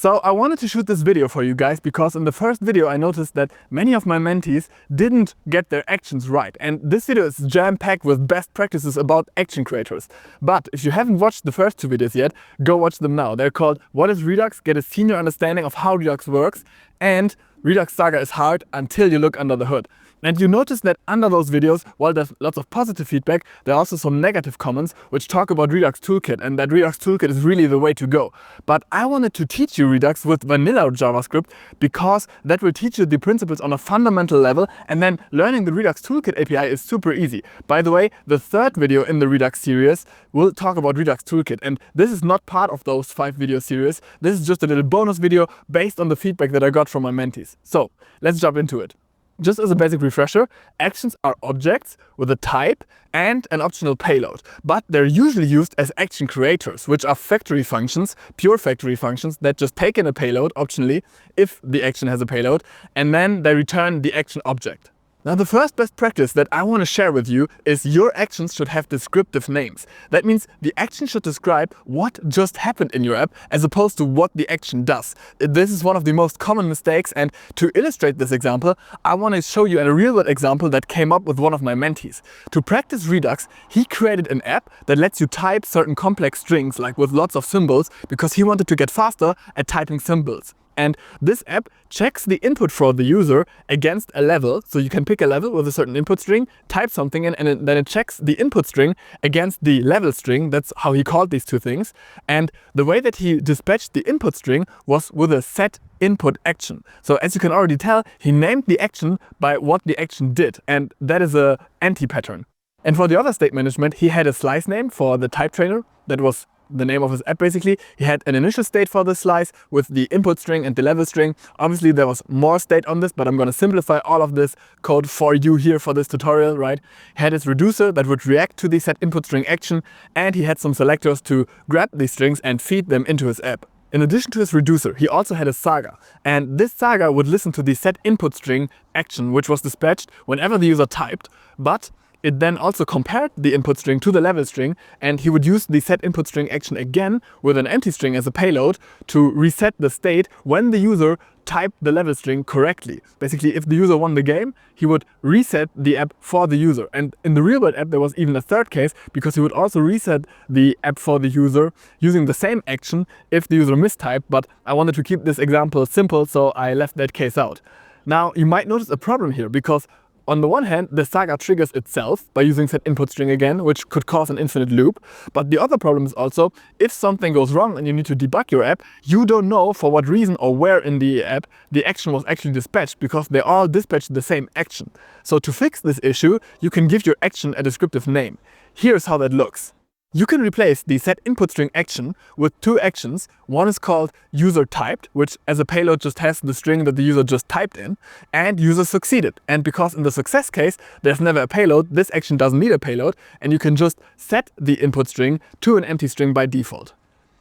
So I wanted to shoot this video for you guys because in the first video I noticed that many of my mentees didn't get their actions right. And this video is jam-packed with best practices about action creators. But if you haven't watched the first two videos yet, go watch them now. They're called What is Redux? Get a senior understanding of how Redux works, and Redux Saga is hard until you look under the hood. And you notice that under those videos, while there's lots of positive feedback, there are also some negative comments which talk about Redux Toolkit and that Redux Toolkit is really the way to go. But I wanted to teach you Redux with vanilla JavaScript because that will teach you the principles on a fundamental level, and then learning the Redux Toolkit API is super easy. By the way, the third video in the Redux series will talk about Redux Toolkit, and this is not part of those 5 video series. This is just a little bonus video based on the feedback that I got from my mentees. So let's jump into it. Just as a basic refresher, actions are objects with a type and an optional payload, but they're usually used as action creators, which are factory functions, pure factory functions that just take in a payload optionally if the action has a payload, and then they return the action object. Now the first best practice that I want to share with you is your actions should have descriptive names. That means the action should describe what just happened in your app as opposed to what the action does. This is one of the most common mistakes, and to illustrate this example, I want to show you a real-world example that came up with one of my mentees. To practice Redux, he created an app that lets you type certain complex strings, like with lots of symbols, because he wanted to get faster at typing symbols. And this app checks the input for the user against a level. So you can pick a level with a certain input string, type something in, and then it checks the input string against the level string. That's how he called these two things. And the way that he dispatched the input string was with a set input action. So as you can already tell, he named the action by what the action did. And that is a anti-pattern. And for the other state management, he had a slice name for the type trainer. That was the name of his app basically. He had an initial state for the slice with the input string and the level string. Obviously there was more state on this, but I'm going to simplify all of this code for you here for this tutorial, right? He had his reducer that would react to the set input string action, and he had some selectors to grab these strings and feed them into his app. In addition to his reducer, he also had a saga, and this saga would listen to the set input string action, which was dispatched whenever the user typed, but it then also compared the input string to the level string, and he would use the set input string action again with an empty string as a payload to reset the state when the user typed the level string correctly. Basically, if the user won the game, he would reset the app for the user. And in the real-world app, there was even a third case, because he would also reset the app for the user using the same action if the user mistyped, but I wanted to keep this example simple, so I left that case out. Now, you might notice a problem here, because on the one hand, the saga triggers itself by using set input string again, which could cause an infinite loop. But the other problem is also, if something goes wrong and you need to debug your app, you don't know for what reason or where in the app the action was actually dispatched, because they all dispatched the same action. So to fix this issue, you can give your action a descriptive name. Here's how that looks. You can replace the set input string action with two actions. One is called user typed, which as a payload just has the string that the user just typed in, and user succeeded. And because in the success case there's never a payload, this action doesn't need a payload, and you can just set the input string to an empty string by default.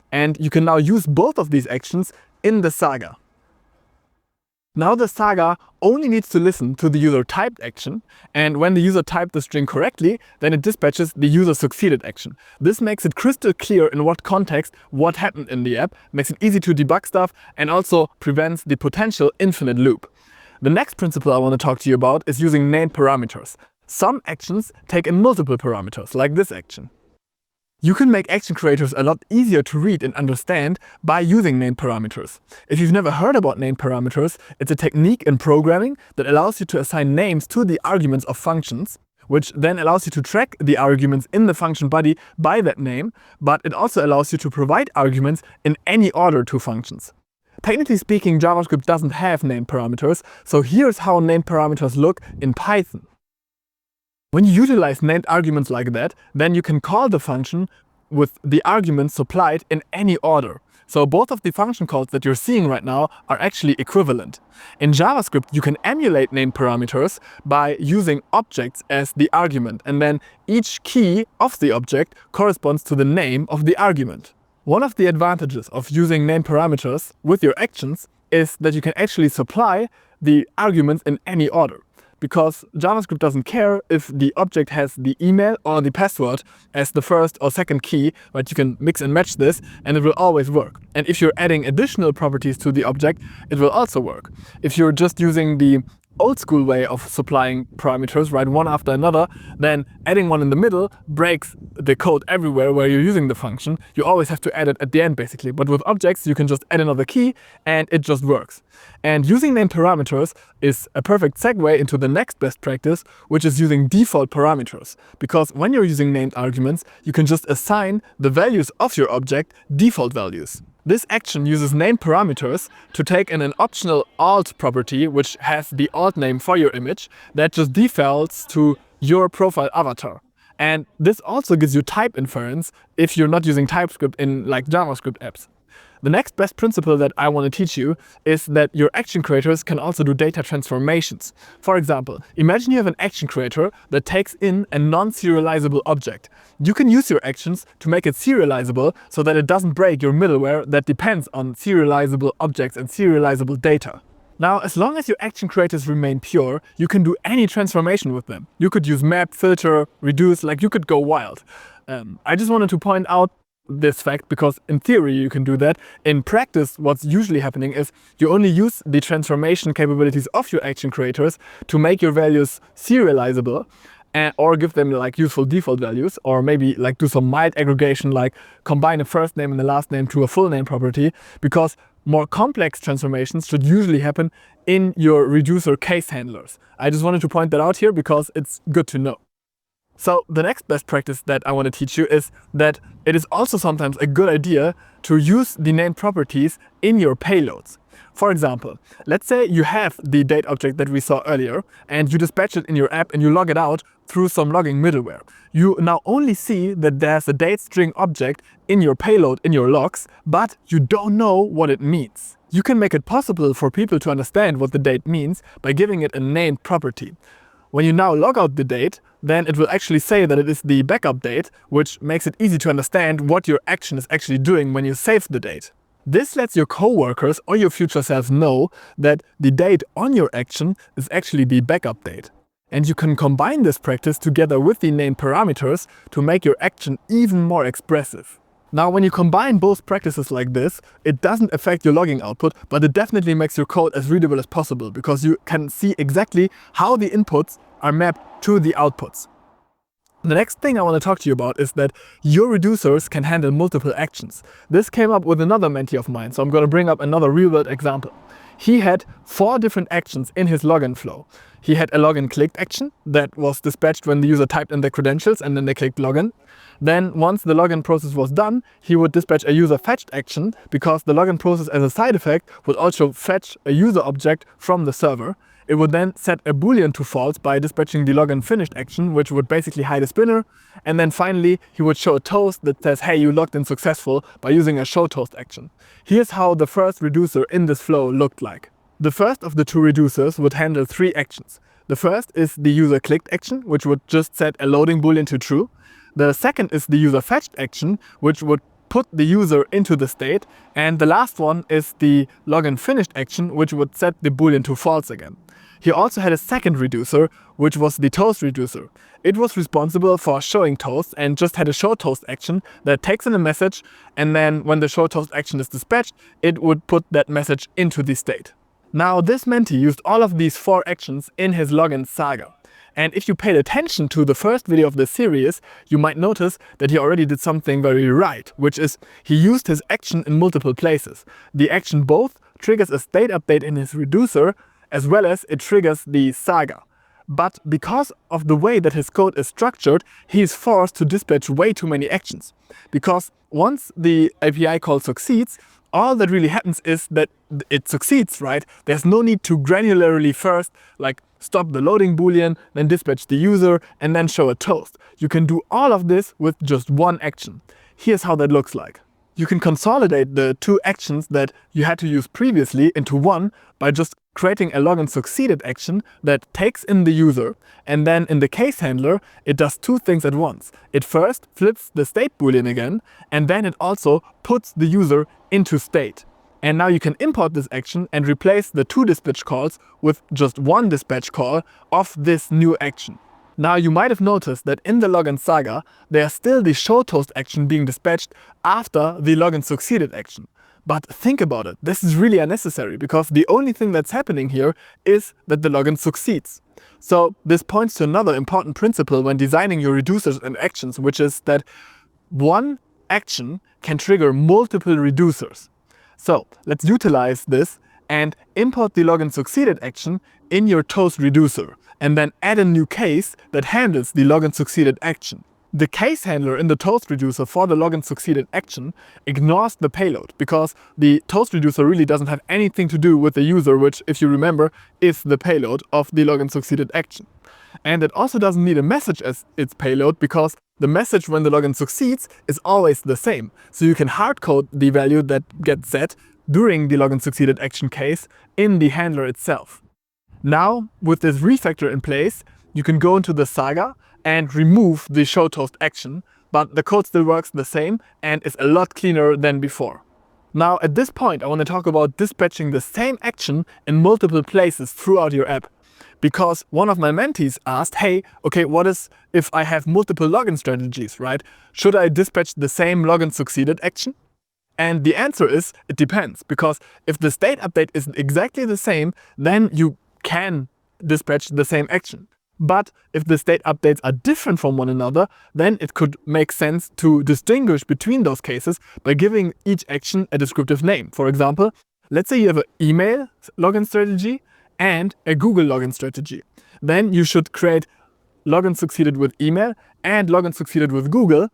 And you can now use both of these actions in the saga. Now the saga only needs to listen to the user typed action, and when the user typed the string correctly, then it dispatches the user succeeded action. This makes it crystal clear in what context what happened in the app, makes it easy to debug stuff, and also prevents the potential infinite loop. The next principle I want to talk to you about is using named parameters. Some actions take in multiple parameters, like this action. You can make action creators a lot easier to read and understand by using named parameters. If you've never heard about named parameters, it's a technique in programming that allows you to assign names to the arguments of functions, which then allows you to track the arguments in the function body by that name, but it also allows you to provide arguments in any order to functions. Technically speaking, JavaScript doesn't have named parameters, so here's how named parameters look in Python. When you utilize named arguments like that, then you can call the function with the arguments supplied in any order. So both of the function calls that you're seeing right now are actually equivalent. In JavaScript, you can emulate named parameters by using objects as the argument, and then each key of the object corresponds to the name of the argument. One of the advantages of using named parameters with your actions is that you can actually supply the arguments in any order. because JavaScript doesn't care if the object has the email or the password as the first or second key, but you can mix and match this and it will always work. And if you're adding additional properties to the object, it will also work. If you're just using the old school way of supplying parameters, right, one after another, then adding one in the middle breaks the code everywhere where you're using the function. You always have to add it at the end, basically. But with objects, you can just add another key and it just works. And using named parameters is a perfect segue into the next best practice, which is using default parameters. Because when you're using named arguments, you can just assign the values of your object default values. This action uses named parameters to take in an optional alt property, which has the alt name for your image, that just defaults to your profile avatar. And this also gives you type inference if you're not using TypeScript in like JavaScript apps. The next best principle that I want to teach you is that your action creators can also do data transformations. For example, imagine you have an action creator that takes in a non-serializable object. You can use your actions to make it serializable so that it doesn't break your middleware that depends on serializable objects and serializable data. Now, as long as your action creators remain pure, you can do any transformation with them. You could use map, filter, reduce, like you could go wild. I just wanted to point out this fact because in theory you can do that. In practice, what's usually happening is you only use the transformation capabilities of your action creators to make your values serializable or give them like useful default values, or maybe like do some mild aggregation, like combine a first name and a last name to a full name property, because more complex transformations should usually happen in your reducer case handlers. I just wanted to point that out here because it's good to know. So the next best practice that I want to teach you is that it is also sometimes a good idea to use the named properties in your payloads. For example, let's say you have the date object that we saw earlier and you dispatch it in your app and you log it out through some logging middleware. You now only see that there's a date string object in your payload, in your logs, but you don't know what it means. You can make it possible for people to understand what the date means by giving it a named property. When you now log out the date, then it will actually say that it is the backup date, which makes it easy to understand what your action is actually doing when you save the date. This lets your coworkers or your future selves know that the date on your action is actually the backup date. And you can combine this practice together with the named parameters to make your action even more expressive. Now, when you combine both practices like this, it doesn't affect your logging output, but it definitely makes your code as readable as possible because you can see exactly how the inputs are mapped to the outputs. The next thing I want to talk to you about is that your reducers can handle multiple actions. This came up with another mentee of mine, so I'm going to bring up another real-world example. He had 4 different actions in his login flow. He had a login clicked action that was dispatched when the user typed in their credentials and then they clicked login. Then once the login process was done, he would dispatch a user fetched action because the login process as a side effect would also fetch a user object from the server. It would then set a boolean to false by dispatching the login finished action, which would basically hide a spinner. And then finally, he would show a toast that says, hey, you logged in successful by using a show toast action. Here's how the first reducer in this flow looked like. The first of the 2 reducers would handle 3 actions. The first is the user clicked action, which would just set a loading boolean to true. The second is the user fetched action, which would put the user into the state. And the last one is the login finished action, which would set the boolean to false again. He also had a second reducer, which was the toast reducer. It was responsible for showing toast and just had a show toast action that takes in a message, and then when the show toast action is dispatched, it would put that message into the state. Now, this mentee used all of these 4 actions in his login saga. And if you paid attention to the first video of this series, you might notice that he already did something very right, which is he used his action in multiple places. The action both triggers a state update in his reducer, as well as it triggers the saga. But because of the way that his code is structured, he is forced to dispatch way too many actions. Because once the API call succeeds, all that really happens is that it succeeds, right? There's no need to granularly first like stop the loading boolean, then dispatch the user, and then show a toast. You can do all of this with just one action. Here's how that looks like. You can consolidate the 2 actions that you had to use previously into one by just creating a login succeeded action that takes in the user, and then in the case handler, it does 2 things at once. It first flips the state boolean again, and then it also puts the user into state. And now you can import this action and replace the 2 dispatch calls with just 1 dispatch call of this new action. Now you might have noticed that in the login saga, there's still the show toast action being dispatched after the login succeeded action. But think about it, this is really unnecessary because the only thing that's happening here is that the login succeeds. So this points to another important principle when designing your reducers and actions, which is that one action can trigger multiple reducers. So let's utilize this and import the login succeeded action in your toast reducer and then add a new case that handles the login succeeded action. The case handler in the toast reducer for the login succeeded action ignores the payload because the toast reducer really doesn't have anything to do with the user, which, if you remember, is the payload of the login succeeded action. And it also doesn't need a message as its payload because the message when the login succeeds is always the same. So you can hardcode the value that gets set during the login succeeded action case in the handler itself. Now, with this refactor in place, you can go into the saga and remove the show toast action, but the code still works the same and is a lot cleaner than before. Now at this point I want to talk about dispatching the same action in multiple places throughout your app. Because one of my mentees asked, hey, okay, what is if I have multiple login strategies, right? Should I dispatch the same login succeeded action? And the answer is, it depends, because if the state update isn't exactly the same, then you can dispatch the same action. But if the state updates are different from one another, then it could make sense to distinguish between those cases by giving each action a descriptive name. For example, let's say you have an email login strategy and a Google login strategy. Then you should create login succeeded with email and login succeeded with Google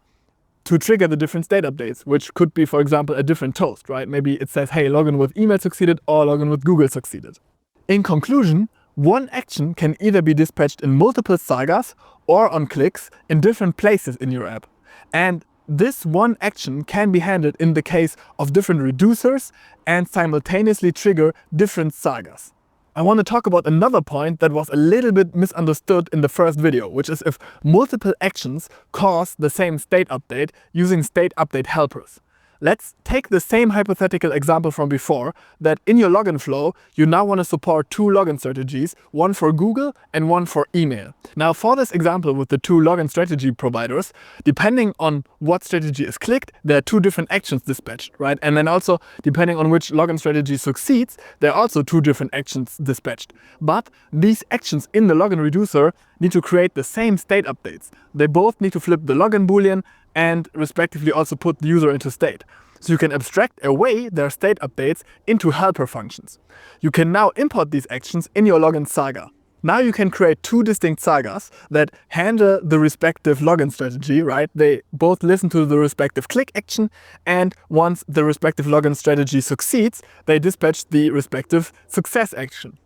to trigger the different state updates, which could be, for example, a different toast, right? Maybe it says, hey, login with email succeeded or login with Google succeeded. In conclusion, one action can either be dispatched in multiple sagas or on clicks in different places in your app. And this one action can be handled in the case of different reducers and simultaneously trigger different sagas. I want to talk about another point that was a little bit misunderstood in the first video, which is if multiple actions cause the same state update using state update helpers. Let's take the same hypothetical example from before, that in your login flow, you now want to support 2 login strategies, one for Google and one for email. Now for this example with the 2 login strategy providers, depending on what strategy is clicked, there are 2 different actions dispatched, right? And then also, depending on which login strategy succeeds, there are also 2 different actions dispatched. But these actions in the login reducer need to create the same state updates. They both need to flip the login boolean and respectively also put the user into state. So you can abstract away their state updates into helper functions. You can now import these actions in your login saga. Now you can create 2 distinct sagas that handle the respective login strategy, right? They both listen to the respective click action, and once the respective login strategy succeeds, they dispatch the respective success action.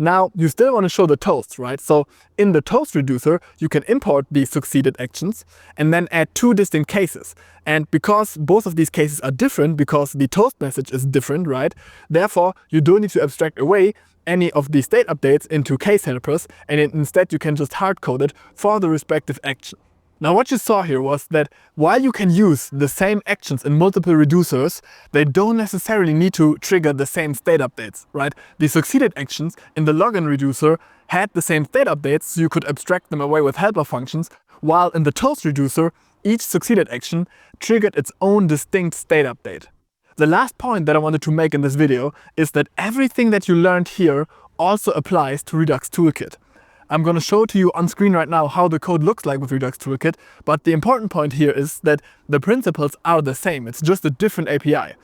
Now, you still want to show the toasts, right? So in the toast reducer, you can import the succeeded actions and then add 2 distinct cases. And because both of these cases are different, because the toast message is different, right? Therefore, you don't need to abstract away any of the state updates into case helpers, and instead you can just hard code it for the respective action. Now what you saw here was that while you can use the same actions in multiple reducers, they don't necessarily need to trigger the same state updates, right? The succeeded actions in the login reducer had the same state updates, so you could abstract them away with helper functions, while in the toast reducer, each succeeded action triggered its own distinct state update. The last point that I wanted to make in this video is that everything that you learned here also applies to Redux Toolkit. I'm going to show to you on screen right now how the code looks like with Redux Toolkit, but the important point here is that the principles are the same, it's just a different API.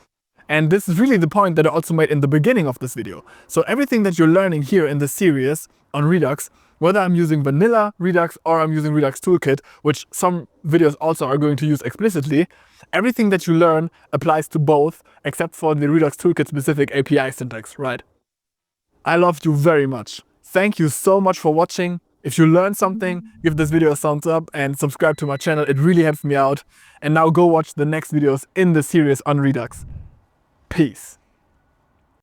And this is really the point that I also made in the beginning of this video. So everything that you're learning here in this series on Redux, whether I'm using vanilla Redux or I'm using Redux Toolkit, which some videos also are going to use explicitly, everything that you learn applies to both, except for the Redux Toolkit specific API syntax, right? I love you very much. Thank you so much for watching. If you learned something, give this video a thumbs up and subscribe to my channel. It really helps me out. And now go watch the next videos in the series on Redux. Peace.